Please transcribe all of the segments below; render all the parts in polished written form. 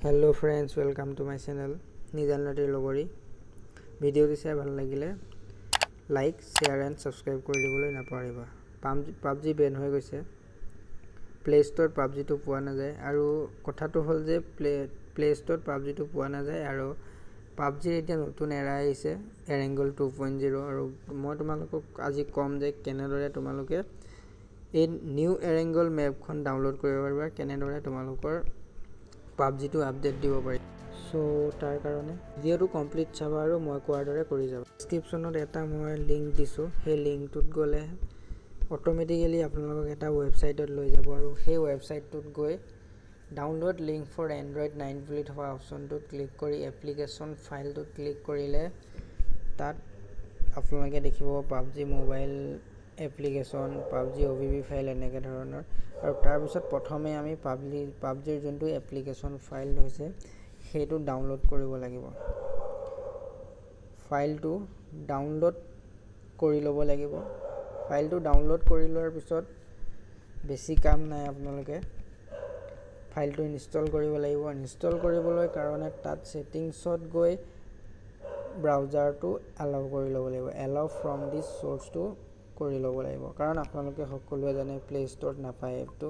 Hello friends, welcome to my channel Nijanlatir Logori. Video to share ভাল লাগিলে like, share and subscribe কৰি দিবলৈ নাপাহৰিবা। pubG ban হৈ গৈছে। Play Store pubG টো পোৱা নাযায় আৰু কথাটো হ'ল যে Play Store pubG টো পোৱা নাযায় আৰু pubG এতিয়া নতুন এৰা আহিছে Arangal 2.0 আৰু মই তোমালোকক আজি কম যে কেনেদৰে তোমালোকে এই নিউ Arangal map খন ডাউনলোড কৰিব পাৰিবা কেনেদৰে তোমালোকৰ pubG to update দিব পাৰি সো তাৰ কাৰণে ভিডিওটো কমপ্লিট চাবা আৰু মই কোৱাৰ দৰে কৰি যাবা ডেসক্ৰিপচনত এটা মই লিংক দিছো সেই লিংকটোত গলে অটোমেটিক্যালি আপোনালোকক এটা ওয়েবসাইটত লৈ যাব আৰু সেই ওয়েবসাইটটোত গৈ ডাউনলোড লিংক ফৰ এন্ড্ৰইড 9 বুলি থকা অপচনটোত ক্লিক কৰি এপ্লিকেশন ফাইলটোত ক্লিক কৰিলে তাত আপোনালোকে দেখিব pubG mobile application pubG OBB file এনেকে ধৰণৰ আৰু তাৰ পিছত প্ৰথমে আমি pubG ৰ যোনটো এপ্লিকেশন ফাইল হৈছে হেতু ডাউনলোড কৰিব লাগিব ফাইলটো ডাউনলোড কৰি ল'ব লাগিব ফাইলটো ডাউনলোড কৰি লোৱাৰ পিছত বেছি কাম নাই আপোনালোকে ফাইলটো ইনষ্টল কৰিব লাগিব ইনষ্টল কৰিবলৈ কাৰণে তাত সেটিংছত গৈ ব্ৰাউজাৰটো এলাউ কৰি ল'ব লাগিব এলাউ ফ্ৰম দিস সোৰ্সটো কৰি ল'ব লাগিব কাৰণ আপোনালোকে সকলোৱে জানে প্লে ষ্টৰত নাপায় এপটো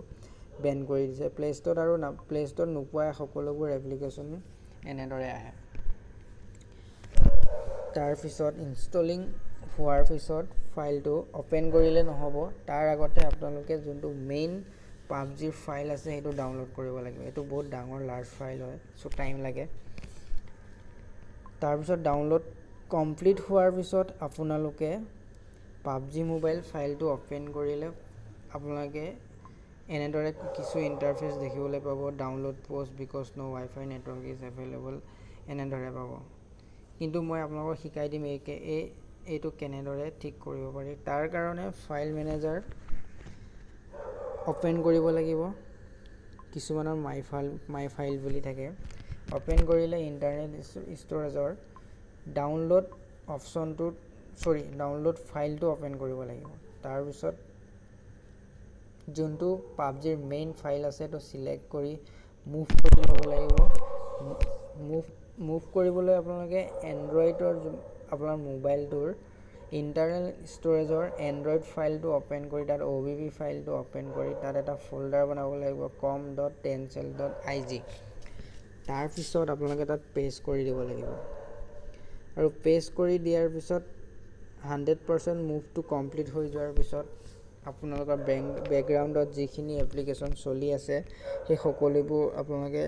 বেন কৰি দিছে প্লে ষ্টৰত আৰু প্লে ষ্টৰত নোপোৱা সকলোবোৰ এপ্লিকেশন এনেদৰে আহে তাৰ পিছত ইনষ্টলিং হোৱাৰ পিছত ফাইলটো ওপেন কৰিলে নহব তাৰ আগতে আপোনালোকে যোনটো মেইন pubG ফাইল আছে হেতু ডাউনলোড কৰিব লাগিব এটো বহুত ডাঙৰ লাৰ্জ ফাইল হয় সো টাইম লাগে তাৰ পিছত ডাউনলোড কমপ্লিট হোৱাৰ পিছত আপোনালোকে pubG মোবাইল ফাইলটো ওপেন কৰিলে আপোনালোকে এনেদৰে কিছু ইন্টাৰফেস দেখিবলৈ পাব download post because no wifi network is available এনেদৰে পাব কিন্তু মই আপোনালোকক শিকাই দিম এইটো কেনেদৰে ঠিক কৰিব পাৰি তাৰ কাৰণে ফাইল মেনেজাৰ ওপেন কৰিব লাগিব কিছুমানৰ মাই ফাইল বুলি থাকে ওপেন কৰিলে ইন্টাৰনেট ষ্টৰেজৰ ডাউনলোড অপচনটো ডাউনলোড ফাইলটো ওপেন কৰিব লাগিব তাৰ পিছত যোনটো pubG ৰ মেইন ফাইল আছে তো সিলেক্ট কৰি মুভ কৰি ল'ব লাগিব মুভ কৰিবলৈ আপোনালোকে এন্ড্ৰইডৰ আপোনাৰ মোবাইলটোৰ ইন্টাৰনেল ষ্টৰেজৰ এন্ড্ৰইড ফাইলটো ওপেন কৰি তাত OBB ফাইলটো ওপেন কৰি তাত এটা ফোল্ডাৰ বনাব লাগিব com.tencel.ig তাৰ পিছত আপোনালোকে তাত পেস্ট কৰি দিব লাগিব আৰু পেস্ট কৰি দিয়াৰ পিছত 100% মুভ টু কমপ্লিট হৈ যোৱাৰ পিছত আপোনালোকৰ বেকগ্ৰাউণ্ডত যিখিনি এপ্লিকেশন চলি আছে সেই সকলোবোৰ আপোনালোকে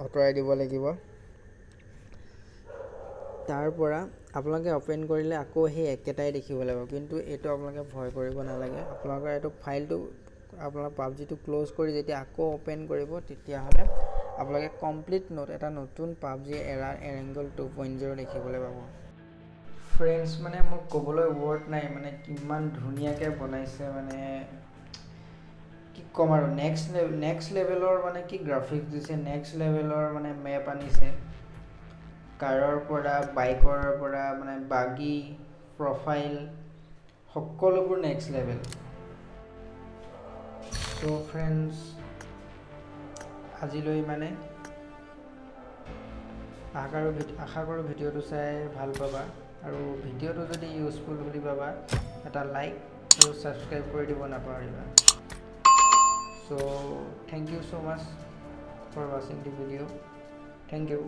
অতৰাই দিব লাগিব তাৰ পৰা আপোনালোকে ওপেন কৰিলে আকৌ সেই একেটাই দেখিব লাগিব কিন্তু এটো আপোনালোকে ভয় কৰিব নালাগে আপোনালোকৰ এটো ফাইলটো আপোনাৰ pubG টো ক্লোজ কৰি যেতিয়া আকৌ ওপেন কৰিব তেতিয়া হলে আপোনালোকে কমপ্লিট এটা নতুন pubG এৰা Arangal 2.0 দেখিবলৈ পাব ফ্ৰেন্ডস মানে মোক ক'বলৈ ওয়াৰ্ড নাই মানে কিমান ধুনিয়াকে বনাইছে মানে কি কম আৰু নেক্সট লেভেলৰ মানে কি গ্ৰাফিক্স দিছে নেক্সট লেভেলৰ মানে মেপ আনিছে কাৰৰ পৰা বাইকৰ পৰা মানে বাগি প্ৰফাইল সকলোবোৰ নেক্সট লেভেল সো ফ্ৰেন্ডস আজিলৈ মানে আশা কৰো ভিডিওটো চাই ভাল পাবা আৰু ভিডিওটো যদি ইউজফুল বুলি পাবা এটা লাইক আৰু সাবস্ক্ৰাইব কৰি দিব নাপাহৰিবা so thank you so much for watching the video thank you